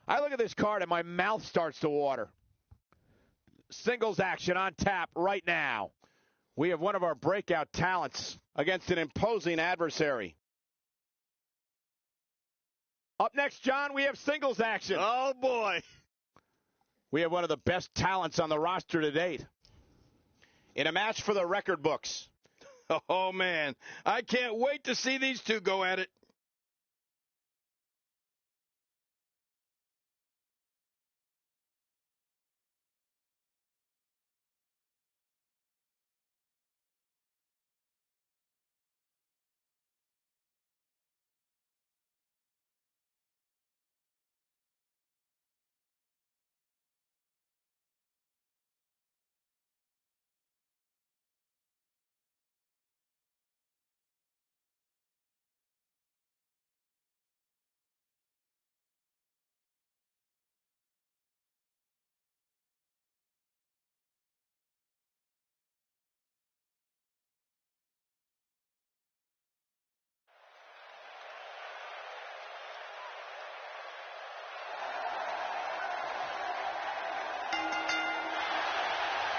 I look at this card and my mouth starts to water. Singles action on tap right now. We have one of our breakout talents against an imposing adversary. Up next, John, we have singles action. Oh, boy. We have one of the best talents on the roster to date. In a match for the record books. Oh, man. I can't wait to see these two go at it.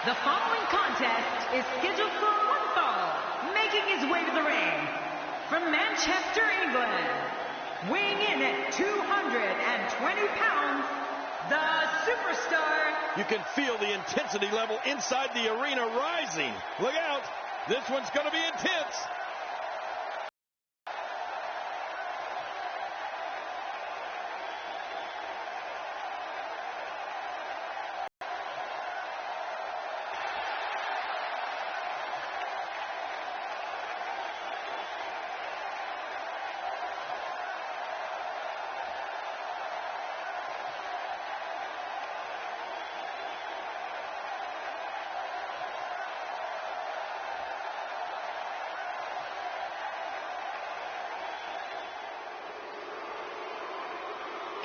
The following contest is scheduled for one fall, making his way to the ring from Manchester, England, weighing in at 220 pounds, the superstar. You can feel the intensity level inside the arena rising. Look out. This one's going to be intense.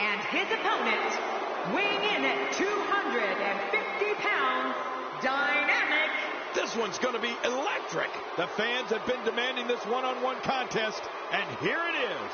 And his opponent, weighing in at 250 pounds, dynamic. This one's going to be electric. The fans have been demanding this one-on-one contest, and here it is.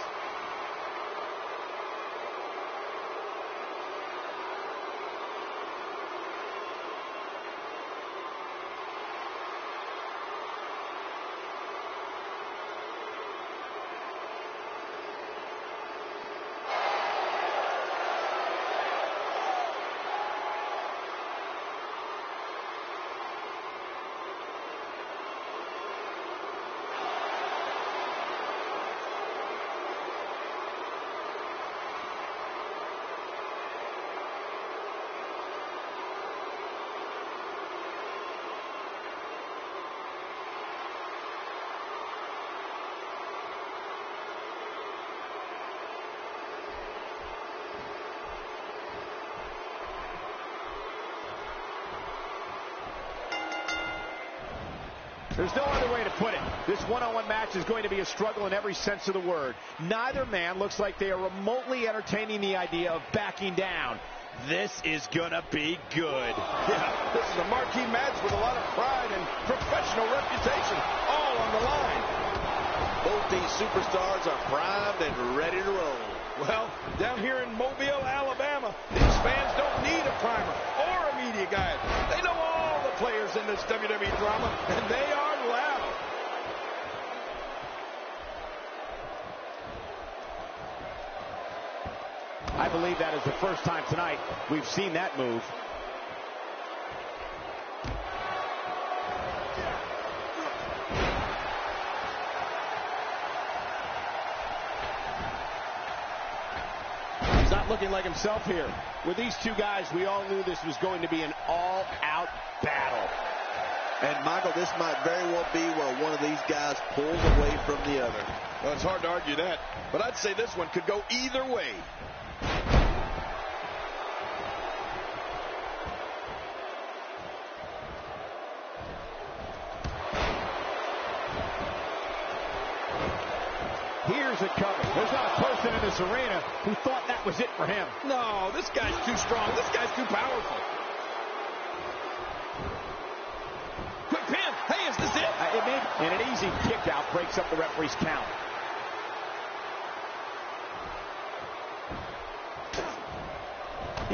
There's no other way to put it. This one-on-one match is going to be a struggle in every sense of the word. Neither man looks like they are remotely entertaining the idea of backing down. This is gonna be good. Yeah, this is a marquee match with a lot of pride and professional reputation all on the line. Both these superstars are primed and ready to roll. Well, down here in Mobile, Alabama, these fans don't need a primer or a media guide. They know all the players in this WWE drama, and they are loud. I believe that is the first time tonight we've seen that move. He's not looking like himself here. With these two guys, we all knew this was going to be an all-out battle. And, Michael, this might very well be where one of these guys pulls away from the other. Well, it's hard to argue that, but I'd say this one could go either way. Here's it coming. There's not a person in this arena who thought that was it for him. No, this guy's too strong. This guy's too powerful. Quick pin. Hey, is this it? It may, and an easy kick out breaks up the referee's count.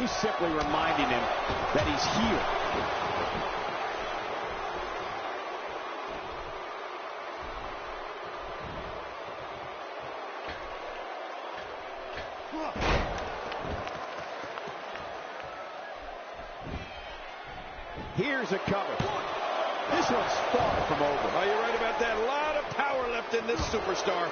He's simply reminding him that he's here. Here's a cover. This one's far from over. Oh, you're right about that. A lot of power left in this superstar.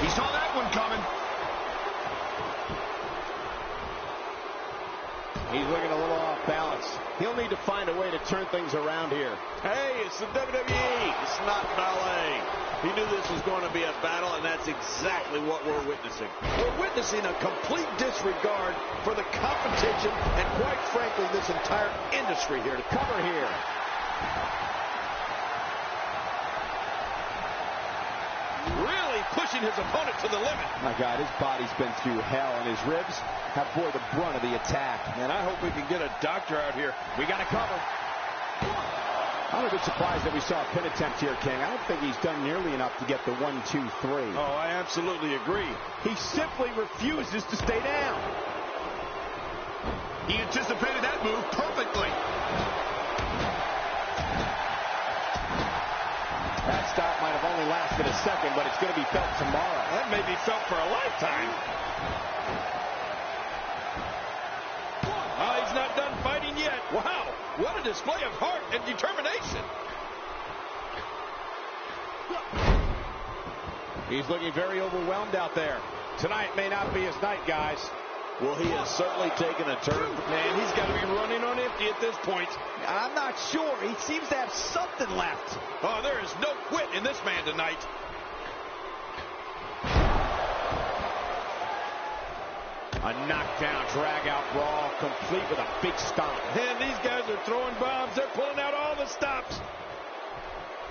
He saw that one coming. He's looking a little off balance. He'll need to find a way to turn things around here. Hey, it's the WWE. It's not ballet. He knew this was going to be a battle, and that's exactly what we're witnessing. We're witnessing a complete disregard for the competition and, quite frankly, this entire industry here. To Cover here. really pushing his opponent to the limit. My God, his body's been through hell, and his ribs have bore the brunt of the attack. And I hope we can get a doctor out here. We got to cover. I'm a bit surprised that we saw a pin attempt here, King. I don't think he's done nearly enough to get the 1, 2, 3. Oh, I absolutely agree. He simply refuses to stay down. He anticipated that move perfectly. That stop might have only lasted a second, but it's going to be felt tomorrow. That may be felt for a lifetime. Oh, he's not done fighting yet. Wow, what a display of heart and determination. He's looking very overwhelmed out there. Tonight may not be his night, guys. Well, he has certainly taken a turn. Man, he's got to be running on empty at this point. I'm not sure. He seems to have something left. Oh, there is no quit in this man tonight. A knockdown, drag-out brawl, complete with a big stomp. And these guys are throwing bombs. They're pulling out all the stops.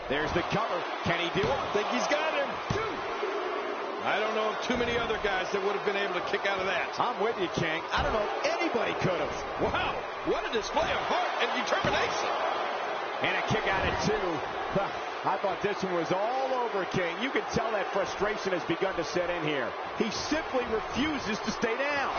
There's the cover. Can he do it? I think he's got him. I don't know of too many other guys that would have been able to kick out of that. I'm with you, King. I don't know if anybody could have. Wow, what a display of heart and determination. And a kick out at 2. I thought this one was all over, King. You can tell that frustration has begun to set in here. He simply refuses to stay down.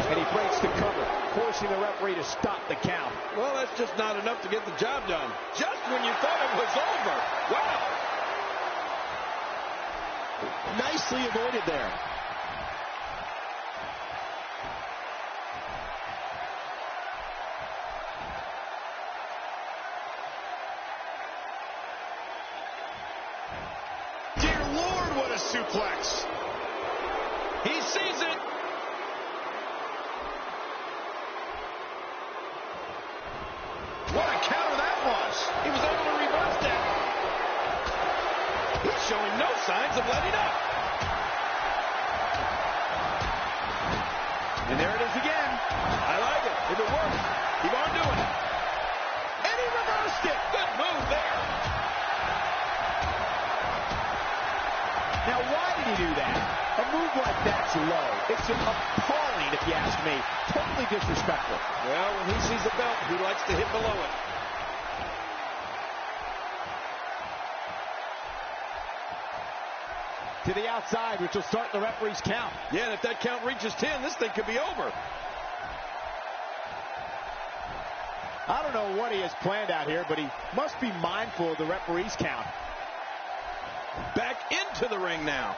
And he breaks the cover, forcing the referee to stop the count. Well, that's just not enough to get the job done. Just when you thought it was over. Wow. Nicely avoided there. Dear Lord, what a suplex. He sees it. What a counter that was. He was able to reverse that. He's showing no signs of letting up. And there it is again. I like it. If it works, keep on doing it. And he reversed it. Good move there. Now, why did he do that? A move like that's low. It's appalling, if you ask me. Totally disrespectful. Well, when he sees the belt, he likes to hit below it. To the outside, which will start the referee's count. Yeah, and if that count reaches 10, this thing could be over. I don't know what he has planned out here, but he must be mindful of the referee's count. Back into the ring now.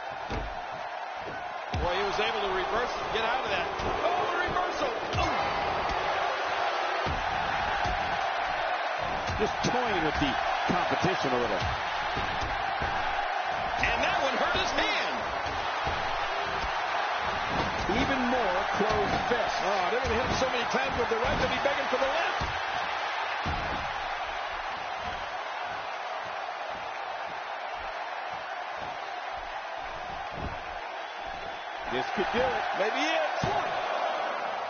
Boy, he was able to reverse and get out of that. Oh, a reversal. Oh. Just toying with the competition a little. And that one hurt his hand. Even more closed fists. Oh, they're going to hit him so many times with the right that he's begging for the left. This could do it. Maybe it.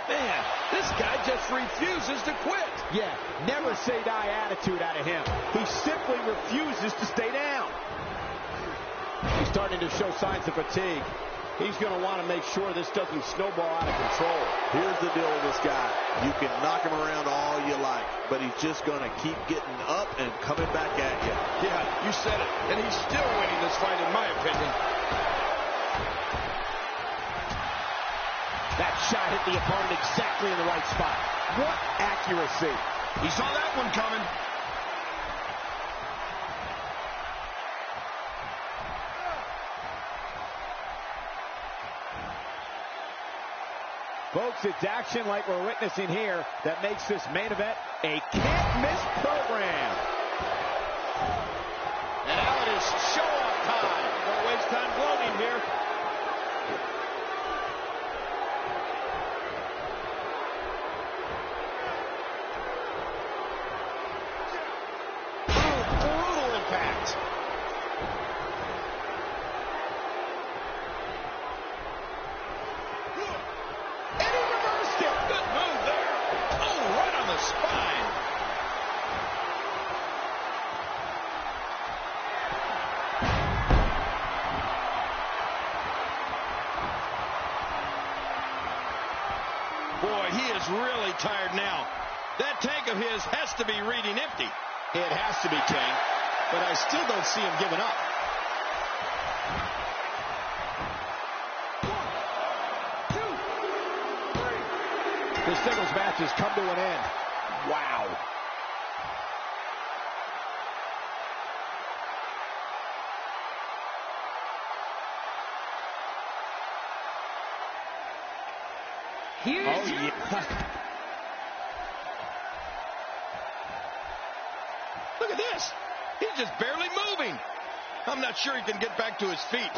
Man, this guy just refuses to quit. Yeah, never say die attitude out of him. He simply refuses to stay down. He's starting to show signs of fatigue. He's going to want to make sure this doesn't snowball out of control. Here's the deal with this guy. You can knock him around all you like, but he's just going to keep getting up and coming back at you. Yeah, you said it. And he's still winning this fight, in my opinion. That shot hit the opponent exactly in the right spot. What accuracy. He saw that one coming. Folks, it's action like we're witnessing here that makes this main event a can't-miss program. And now it is show-off time. Don't waste time gloating here. Brutal impact. Spine. Boy, he is really tired now. That tank of his has to be reading empty. It has to be, King, but I still don't see him giving up. The singles match has come to an end. Wow. Here's your... Look at this. He's just barely moving. I'm not sure he can get back to his feet.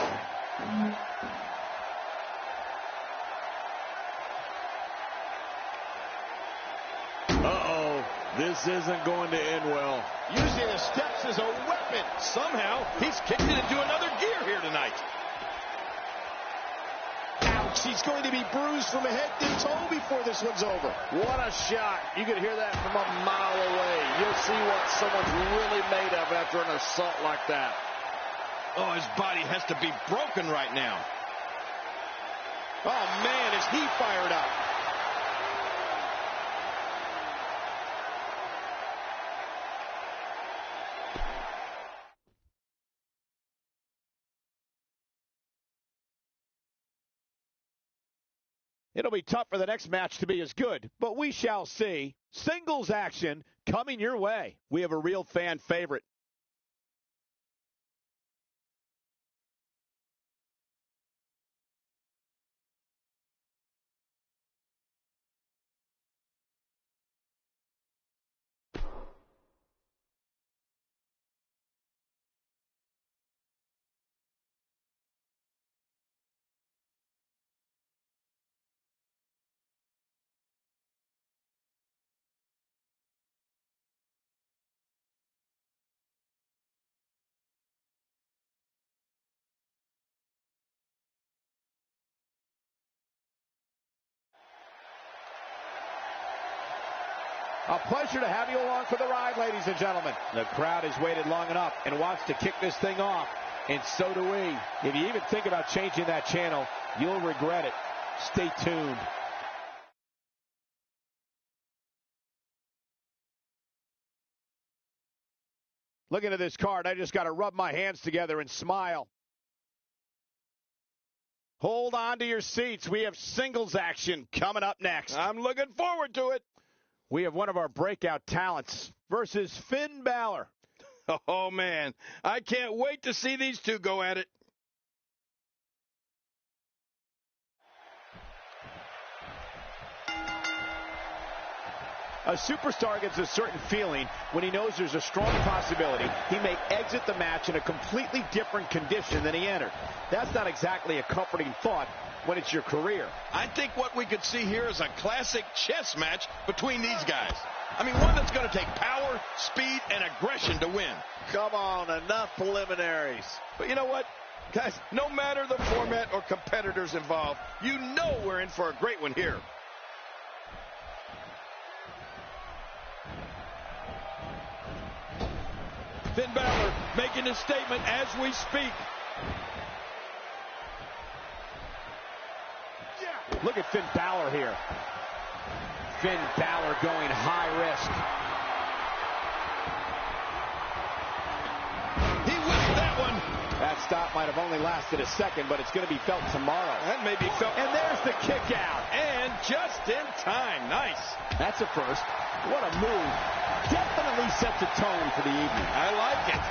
This isn't going to end well. Using the steps as a weapon. Somehow, he's kicked it into another gear here tonight. Ouch, he's going to be bruised from head to toe before this one's over. What a shot. You can hear that from a mile away. You'll see what someone's really made of after an assault like that. Oh, his body has to be broken right now. Oh, man, is he fired up. It'll be tough for the next match to be as good, but we shall see. Singles action coming your way. We have a real fan favorite. A pleasure to have you along for the ride, ladies and gentlemen. The crowd has waited long enough and wants to kick this thing off, and so do we. If you even think about changing that channel, you'll regret it. Stay tuned. Looking at this card, I just got to rub my hands together and smile. Hold on to your seats. We have singles action coming up next. I'm looking forward to it. We have one of our breakout talents versus Finn Balor. Oh, man. I can't wait to see these two go at it. A superstar gets a certain feeling when he knows there's a strong possibility he may exit the match in a completely different condition than he entered. That's not exactly a comforting thought when it's your career. I think what we could see here is a classic chess match between these guys. I mean, one that's going to take power, speed, and aggression to win. Come on, enough preliminaries. But you know what? Guys, no matter the format or competitors involved, you know we're in for a great one here. Finn Balor making his statement as we speak. Look at Finn Balor here. Finn Balor going high risk. He whipped that one. That stop might have only lasted a second, but it's going to be felt tomorrow. That may be felt. And there's the kick out. And just in time. Nice. That's a first. What a move. Definitely sets a tone for the evening. I like it.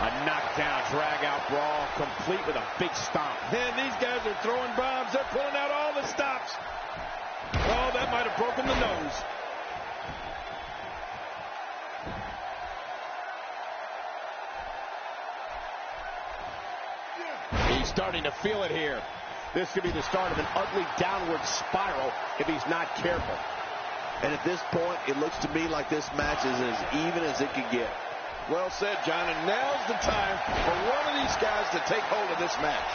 A knockdown, drag-out brawl, complete with a big stomp. And these guys are throwing bombs. They're pulling out all the stops. Oh, that might have broken the nose. He's starting to feel it here. This could be the start of an ugly downward spiral if he's not careful. And at this point, it looks to me like this match is as even as it could get. Well said, John, and now's the time for one of these guys to take hold of this match.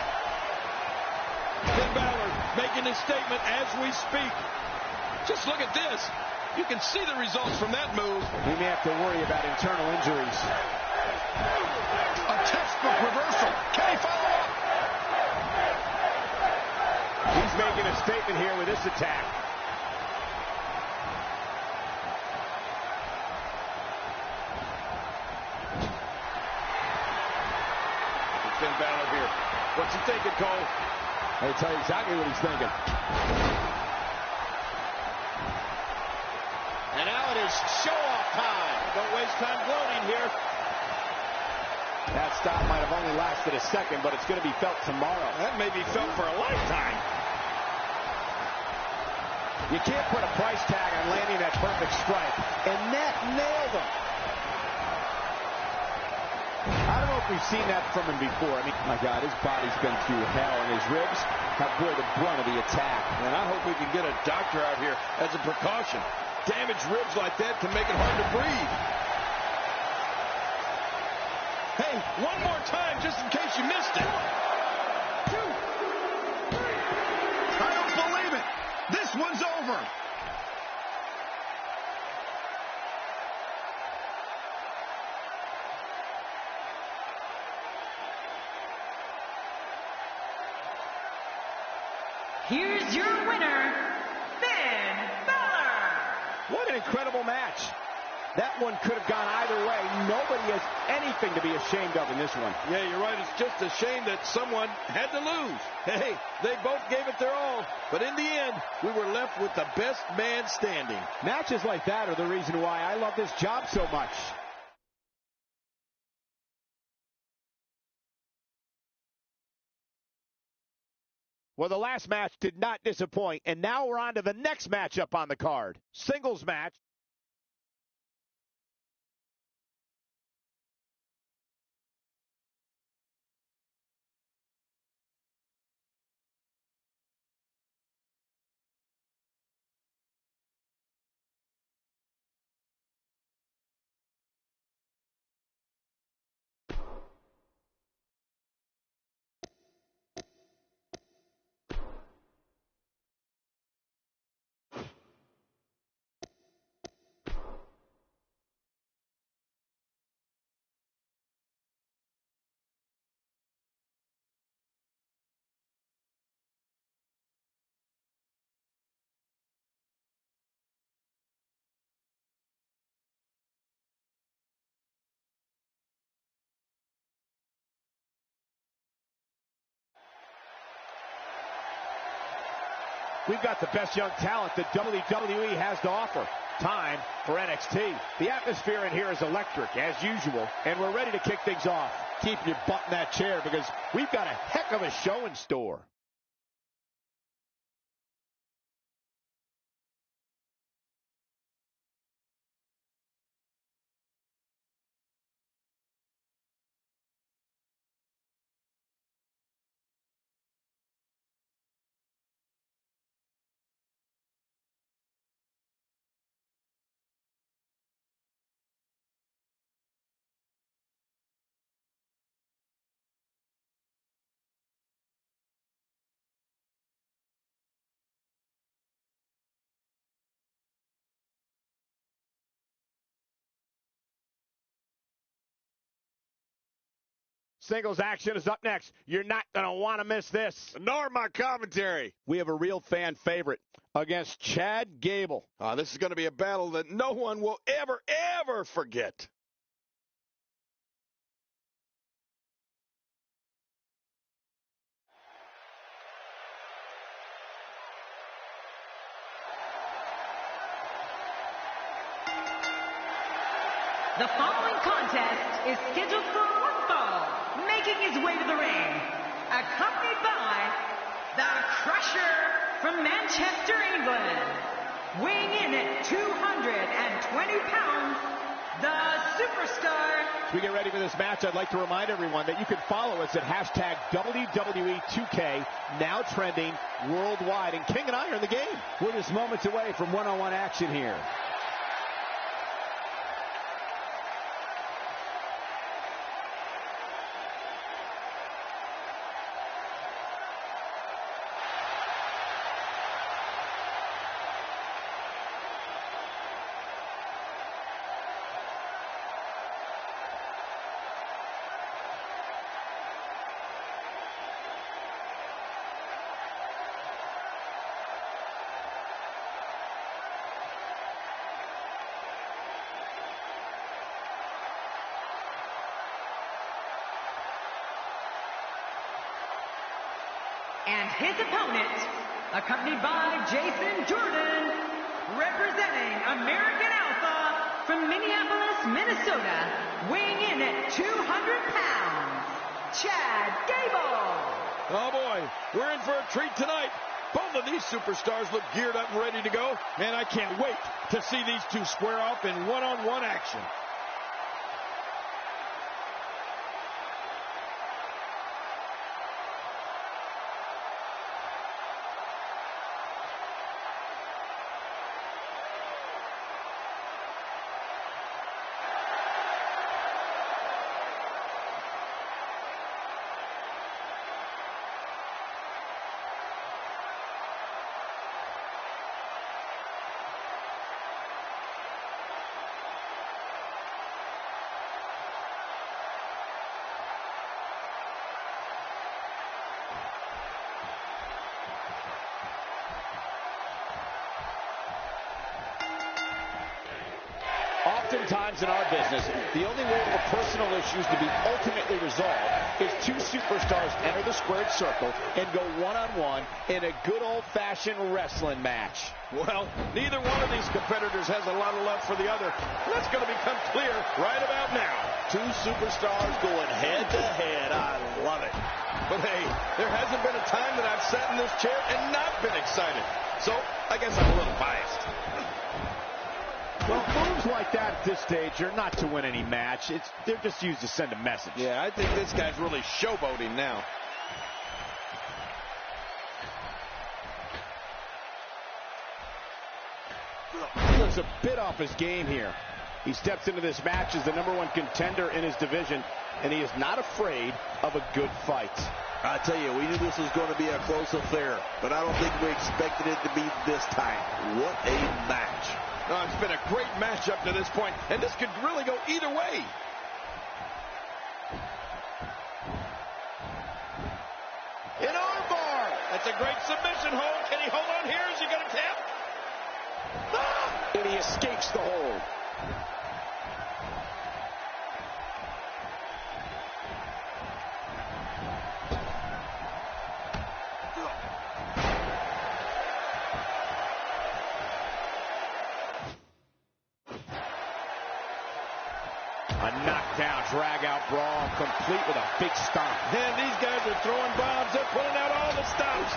Finn Balor making his statement as we speak. Just look at this. You can see the results from that move. We may have to worry about internal injuries. A textbook reversal. Can he follow up? He's making a statement here with this attack. Finn Balor here. What's he thinking, Cole? I'll tell you exactly what he's thinking. And now it is show-off time. Don't waste time gloating here. That stop might have only lasted a second, but it's going to be felt tomorrow. That may be felt for a lifetime. You can't put a price tag on landing that perfect strike. And that nailed him. I don't know if we've seen that from him before. I mean, my God, his body's been through hell, and his ribs have bore the brunt of the attack. And I hope we can get a doctor out here as a precaution. Damaged ribs like that can make it hard to breathe. Hey, one more time, just in case you missed it. 2, 3. I don't believe it. This one's over. Here's your winner, Finn Balor. What an incredible match. That one could have gone either way. Nobody has anything to be ashamed of in this one. Yeah, you're right. It's just a shame that someone had to lose. Hey, they both gave it their all. But in the end, we were left with the best man standing. Matches like that are the reason why I love this job so much. Well, the last match did not disappoint, and now we're on to the next matchup on the card. Singles match. We've got the best young talent that WWE has to offer. Time for NXT. The atmosphere in here is electric, as usual, and we're ready to kick things off. Keep your butt in that chair because we've got a heck of a show in store. Singles action is up next. You're not going to want to miss this. Nor my commentary. We have a real fan favorite against Chad Gable. This is going to be a battle that no one will ever forget. The following contest is scheduled for one fall, making his way to the ring, accompanied by the Crusher from Manchester, England, weighing in at 220 pounds, the Superstar. As we get ready for this match, I'd like to remind everyone that you can follow us at hashtag WWE2K, now trending worldwide, and King and I are in the game. We're just moments away from one-on-one action here. And his opponent, accompanied by Jason Jordan, representing American Alpha from Minneapolis, Minnesota, weighing in at 200 pounds, Chad Gable. Oh boy, we're in for a treat tonight. Both of these superstars look geared up and ready to go, and I can't wait to see these two square off in one-on-one action. Oftentimes in our business, the only way for personal issues to be ultimately resolved is two superstars enter the squared circle and go one-on-one in a good old-fashioned wrestling match. Well, neither one of these competitors has a lot of love for the other. That's going to become clear right about now. Two superstars going head-to-head. I love it. But hey, there hasn't been a time that I've sat in this chair and not been excited. So I guess I'm a little biased. Well, moves like that at this stage are not to win any match. They're just used to send a message. Yeah, I think this guy's really showboating now. He looks a bit off his game here. He steps into this match as the #1 contender in his division, and he is not afraid of a good fight. I tell you, we knew this was going to be a close affair, but I don't think we expected it to be this time. What a match. Oh, it's been a great match up to this point, and this could really go either way. An armbar. That's a great submission hold. Can he hold on here? Is he going to tap? And he escapes the hold. A knockdown, drag-out brawl, complete with a big stomp. And these guys are throwing bombs. They're pulling out all the stops.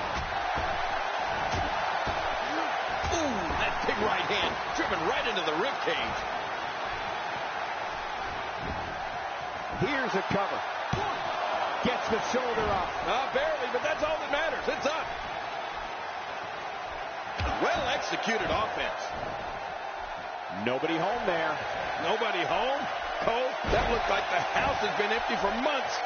Ooh, that big right hand driven right into the rib cage. Here's a cover. Gets the shoulder up. Barely, but that's all that matters. It's up. Well executed offense. Nobody home there. Nobody home? Cole, that looked like the house has been empty for months.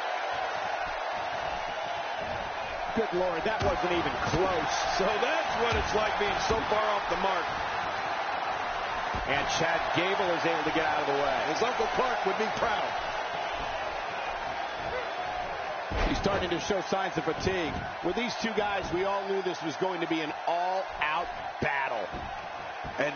Good Lord, that wasn't even close. So that's what it's like being so far off the mark. And Chad Gable is able to get out of the way. His Uncle Clark would be proud. He's starting to show signs of fatigue. With these two guys, we all knew this was going to be an all-out battle. And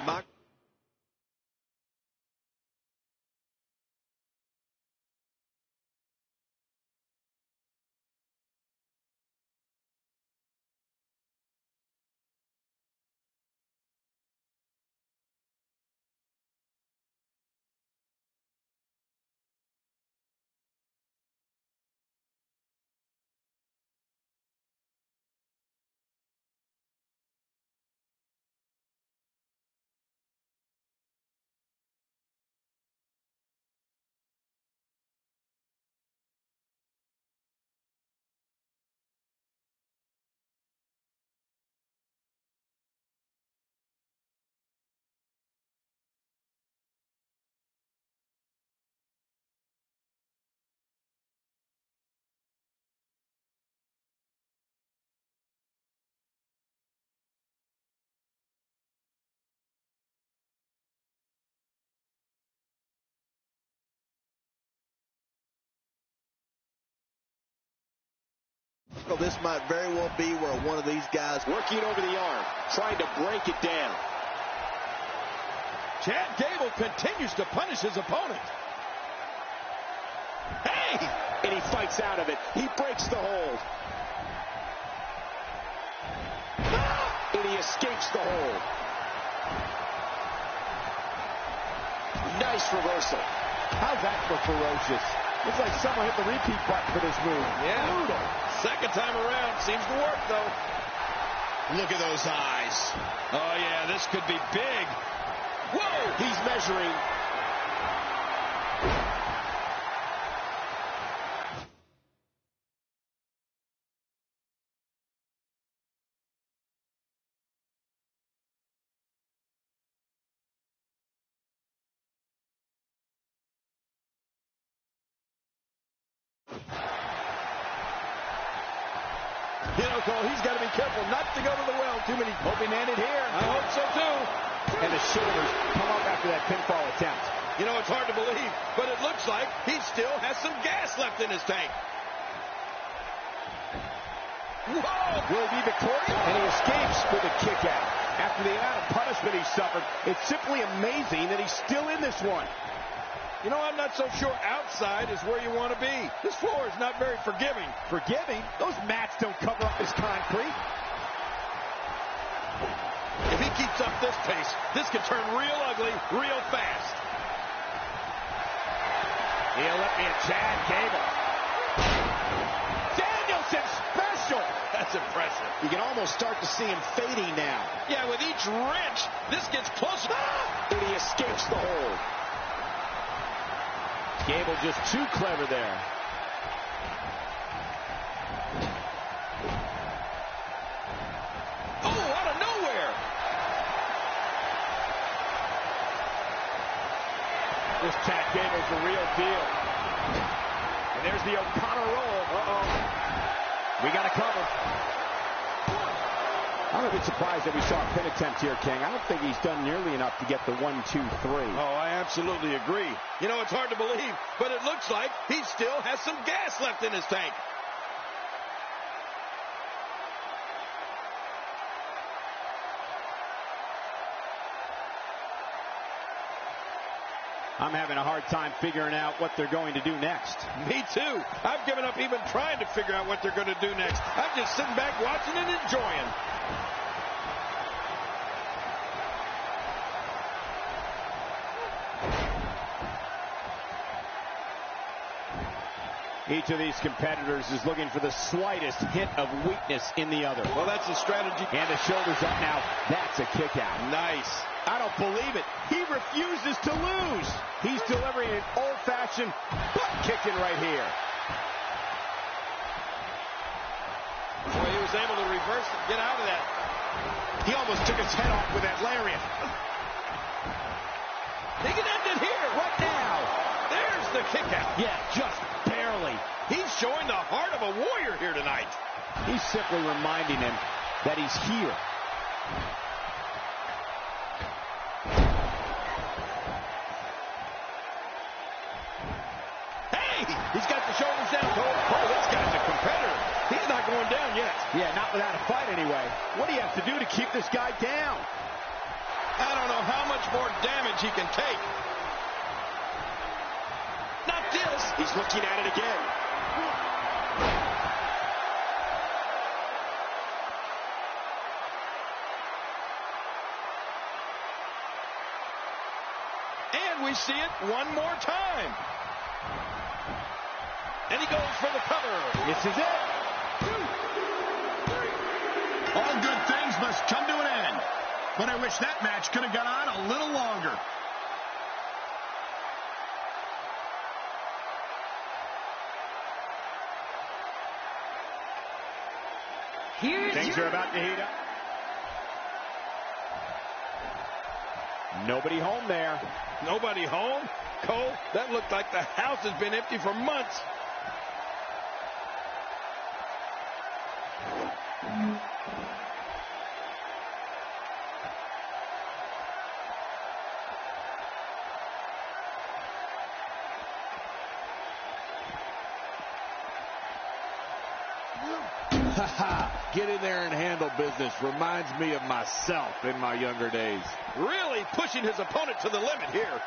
this might very well be where one of these guys Working over the arm, trying to break it down. Chad Gable continues to punish his opponent. Hey! And he fights out of it. He breaks the hold. And he escapes the hold. Nice reversal. How's that for ferocious? Looks like someone hit the repeat button for this move. Yeah. Brutal. Second time around. Seems to work, though. Look at those eyes. Oh, yeah, this could be big. Whoa! He's measuring. You know, Cole, he's got to be careful not to go to the well too many. Hoping to end it here. I hope so, too. And the shoulders come up after that pinfall attempt. You know, it's hard to believe, but it looks like he still has some gas left in his tank. Whoa! Will he be victorious? And he escapes with a kick out. After the amount of punishment he suffered, it's simply amazing that he's still in this one. You know, I'm not so sure outside is where you want to be. This floor is not very forgiving. Forgiving? Those mats don't cover up his concrete. If he keeps up this pace, this could turn real ugly real fast. He'll let me at Chad Gable. Danielson special. That's impressive. You can almost start to see him fading now. Yeah, with each wrench, this gets closer. And he escapes the hold. Gable just too clever there. Oh, out of nowhere. This Chad Gable's the real deal. And there's the O'Connor roll. Uh-oh. We got to cover. I'm a bit surprised that we saw a pin attempt here, King. I don't think he's done nearly enough to get the 1, 2, 3. Oh, I absolutely agree. You know, it's hard to believe, but it looks like he still has some gas left in his tank. I'm having a hard time figuring out what they're going to do next. Me too. I've given up even trying to figure out what they're going to do next. I'm just sitting back watching and enjoying. Each of these competitors is looking for the slightest hint of weakness in the other. Well, that's the strategy. And the shoulders up now. That's a kick out. Nice. I don't believe it. He refuses to lose. He's delivering an old-fashioned butt kicking right here. Boy, he was able to reverse and get out of that. He almost took his head off with that lariat. They can end it here. What now? There's the kick out. Yeah, just barely. He's showing the heart of a warrior here tonight. He's simply reminding him that he's here. Hey, he's got the shoulders down. Oh, this guy's a competitor. not going down yet. Yeah, not without a fight anyway. What do you have to do to keep this guy down? I don't know how much more damage he can take. Not this. He's looking at it again. And we see it one more time. And he goes for the cover. This is it. All good things must come to an end. But I wish that match could have gone on a little longer. Things are about to heat up. Nobody home there. Nobody home? Cole, that looked like the house has been empty for months. Get in there and handle business. Reminds me of myself in my younger days. Really pushing his opponent to the limit here.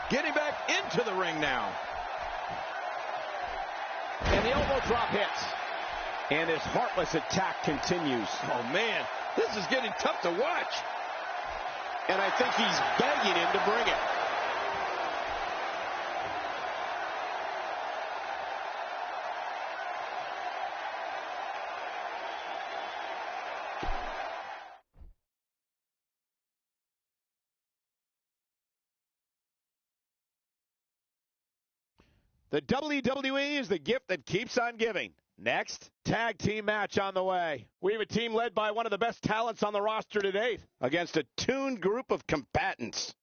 Getting back into the ring now. And the elbow drop hits. And his heartless attack continues. Oh, man, this is getting tough to watch. And I think he's begging him to bring it. The WWE is the gift that keeps on giving. Next, tag team match on the way. We have a team led by one of the best talents on the roster to date against a tuned group of combatants.